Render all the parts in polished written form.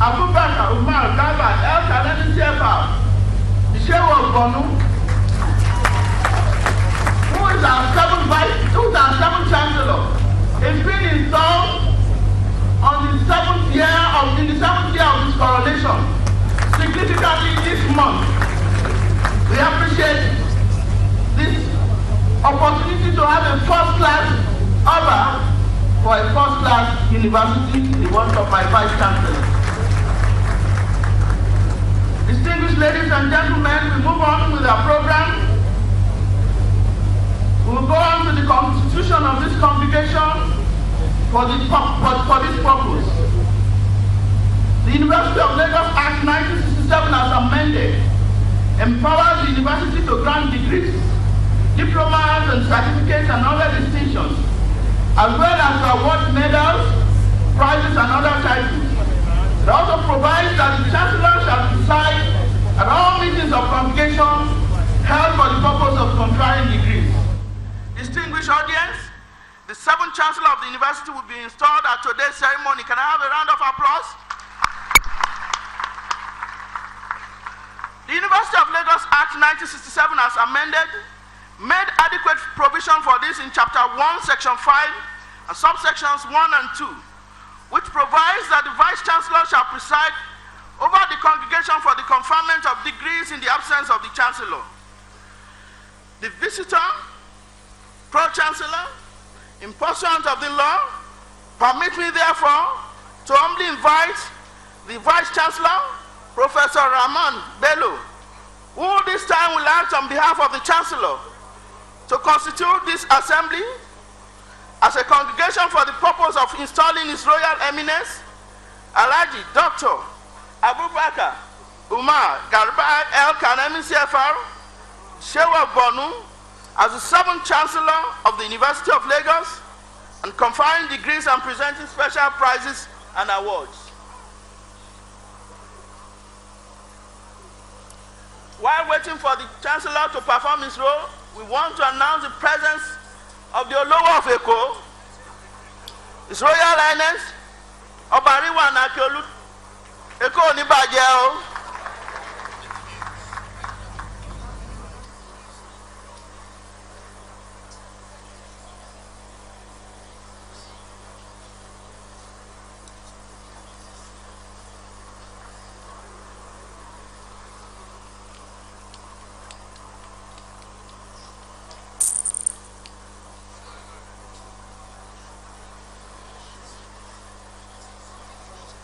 Abubakar Umar Garba El Kanemi CFR, Shewa Bonu, who is our seventh chancellor, is being installed in the seventh year of his coronation. Significantly this month, we appreciate this opportunity to have a first-class honor for a first-class university, the one of my vice chancellor. Distinguished ladies and gentlemen, we move on with our program. We will go on to the constitution of this convocation for this purpose. The University of Lagos Act 1967 as amended empowers the university to grant degrees, diplomas and certificates and other distinctions, as well as to award medals, prizes and other titles. It also provides that the Chancellor shall preside at all meetings of convocation held for the purpose of conferring degrees. Distinguished audience, the seventh Chancellor of the University will be installed at today's ceremony. Can I have a round of applause? The University of Lagos Act 1967 as amended made adequate provision for this in Chapter 1, Section 5 and subsections 1 and 2, which provides that the Vice Chancellor shall preside over the congregation for the conferment of degrees in the absence of the Chancellor. The visitor, Pro-Chancellor, in pursuant of the law, permit me therefore to humbly invite the Vice Chancellor, Professor Rahman Bello, who this time will act on behalf of the Chancellor to constitute this assembly as a congregation for the purpose of installing His Royal Eminence, Alhaji Dr. Abubakar Umar Garba El Kanemi CFR, Shewa Bonu, as the seventh Chancellor of the University of Lagos, and conferring degrees and presenting special prizes and awards. While waiting for the Chancellor to perform his role, we want to announce the presence of the Olowo of Eko, His Royal Highness, Obariwa Nakeolu, Eko Onibaje.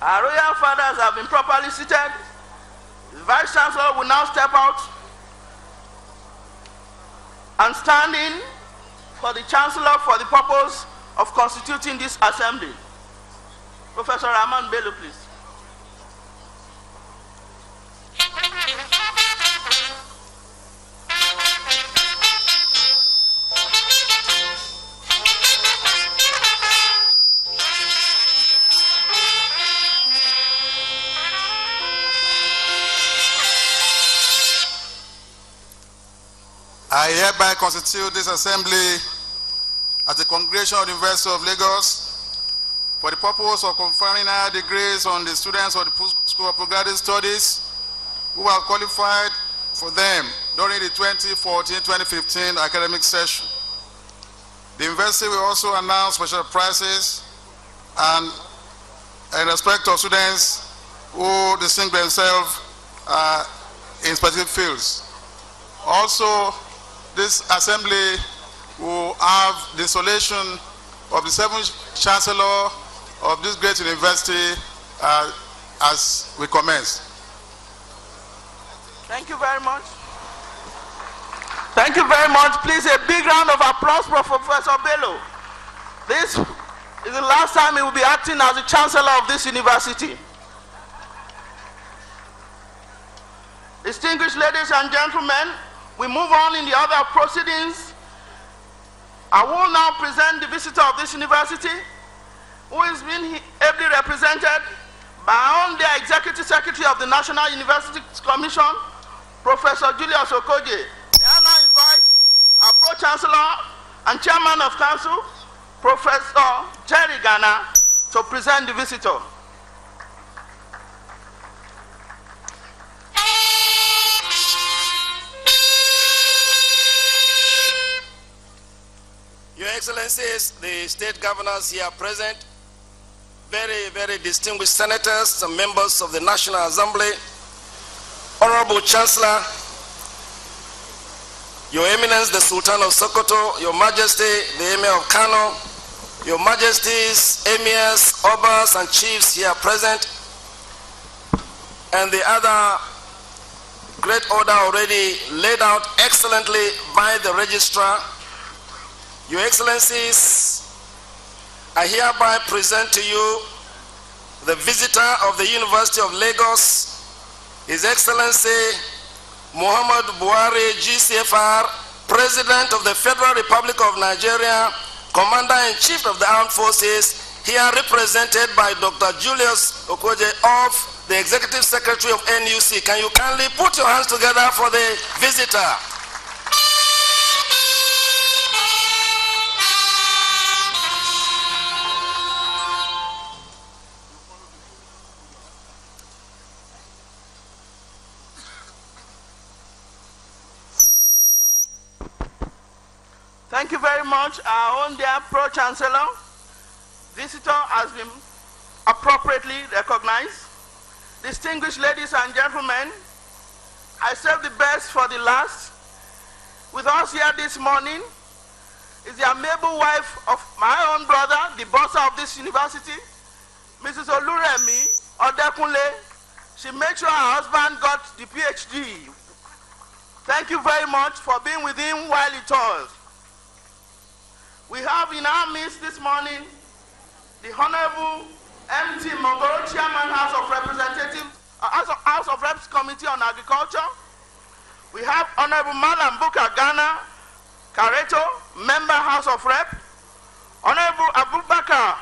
Our royal fathers have been properly seated. The Vice Chancellor will now step out and stand in for the Chancellor for the purpose of constituting this assembly. Professor Rahman Bello, please. I hereby constitute this assembly as the congregation of the University of Lagos for the purpose of conferring higher degrees on the students of the School of Postgraduate Studies who are qualified for them during the 2014-2015 academic session. The university will also announce special prizes and in respect of students who distinguish themselves in specific fields. Also, this assembly will have the installation of the seventh Chancellor of this great university as we commence. Thank you very much. Thank you very much. Please, a big round of applause for Professor Bello. This is the last time he will be acting as the Chancellor of this university. Distinguished ladies and gentlemen, we move on in the other proceedings. I will now present the visitor of this university, who is being ably represented by the Executive Secretary of the National University Commission, Professor Julius Okoje. May I now invite our Pro-Chancellor and Chairman of Council, Professor Jerry Ghana, to present the visitor. Excellencies, the state governors here present, very, very distinguished senators and members of the National Assembly, Honorable Chancellor, Your Eminence, the Sultan of Sokoto, Your Majesty, the Emir of Kano, Your Majesties, Emirs, Obas, and Chiefs here present, and the other great order already laid out excellently by the Registrar. Your Excellencies, I hereby present to you the visitor of the University of Lagos, His Excellency Muhammad Buhari, GCFR, President of the Federal Republic of Nigeria, Commander-in-Chief of the Armed Forces, here represented by Dr. Julius Okoje of the Executive Secretary of NUC. Can you kindly put your hands together for the visitor? Thank you very much, our own dear Pro-Chancellor. Visitor has been appropriately recognized. Distinguished ladies and gentlemen, I saved the best for the last. With us here this morning is the amiable wife of my own brother, the bursar of this university, Mrs. Oluremi Odekunle. She made sure her husband got the PhD. Thank you very much for being with him while he toils. We have in our midst this morning the Honorable M.T. Mongoro, Chairman, House of Representatives, House of Reps Committee on Agriculture. We have Honorable Malam Buka Ghana Kareto, Member, House of Rep. Honorable Abubakar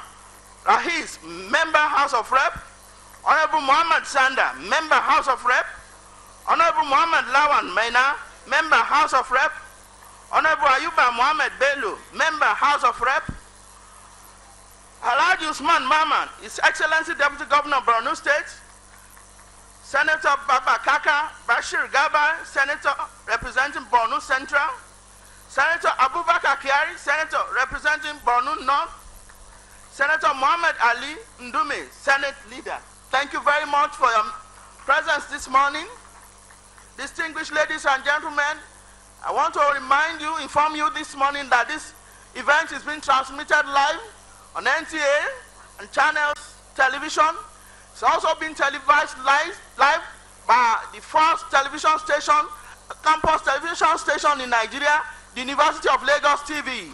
Rahis, Member, House of Rep. Honorable Muhammad Sanda, Member, House of Rep. Honorable Muhammad Lawan Mena, Member, House of Rep. Honorable Ayuba Mohammed Bello, Member, House of Rep. Alhaji Usman Maman, His Excellency Deputy Governor of Borno State. Senator Baba Kaka Bashir Gaba, Senator representing Borno Central. Senator Abubakar Kiari, Senator representing Borno North. Senator Muhammad Ali Ndume, Senate Leader. Thank you very much for your presence this morning. Distinguished ladies and gentlemen, I want to inform you this morning that this event is being transmitted live on NTA and Channels Television. It's also being televised live by the first television station, campus television station in Nigeria, the University of Lagos TV.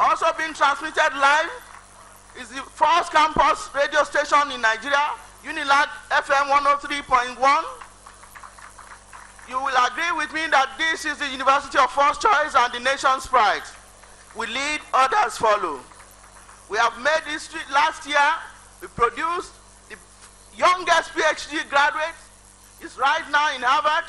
Also being transmitted live is the first campus radio station in Nigeria, Unilag FM 103.1. You will agree with me that this is the university of first choice and the nation's pride. We lead, others follow. We have made history. Last year, we produced the youngest PhD graduate. He's right now in Harvard.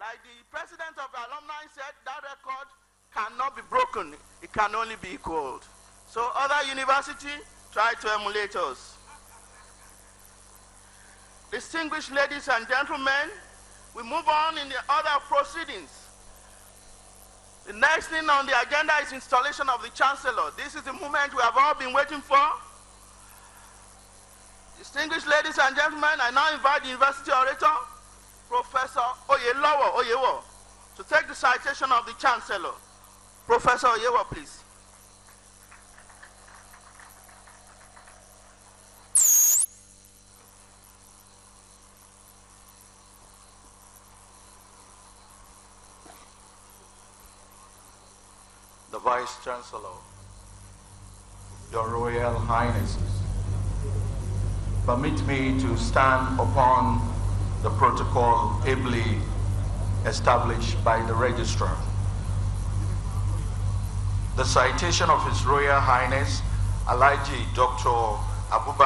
Like the president of the alumni said, that record cannot be broken. It can only be equaled. So other universities try to emulate us. Distinguished ladies and gentlemen, we move on in the other proceedings. The next thing on the agenda is installation of the Chancellor. This is the moment we have all been waiting for. Distinguished ladies and gentlemen, I now invite the university orator, Professor Oyewo, to take the citation of the Chancellor. Professor Oyewo, please. The Vice Chancellor, Your Royal Highnesses, permit me to stand upon the protocol ably established by the Registrar. The citation of His Royal Highness, Alhaji Dr. Abubakar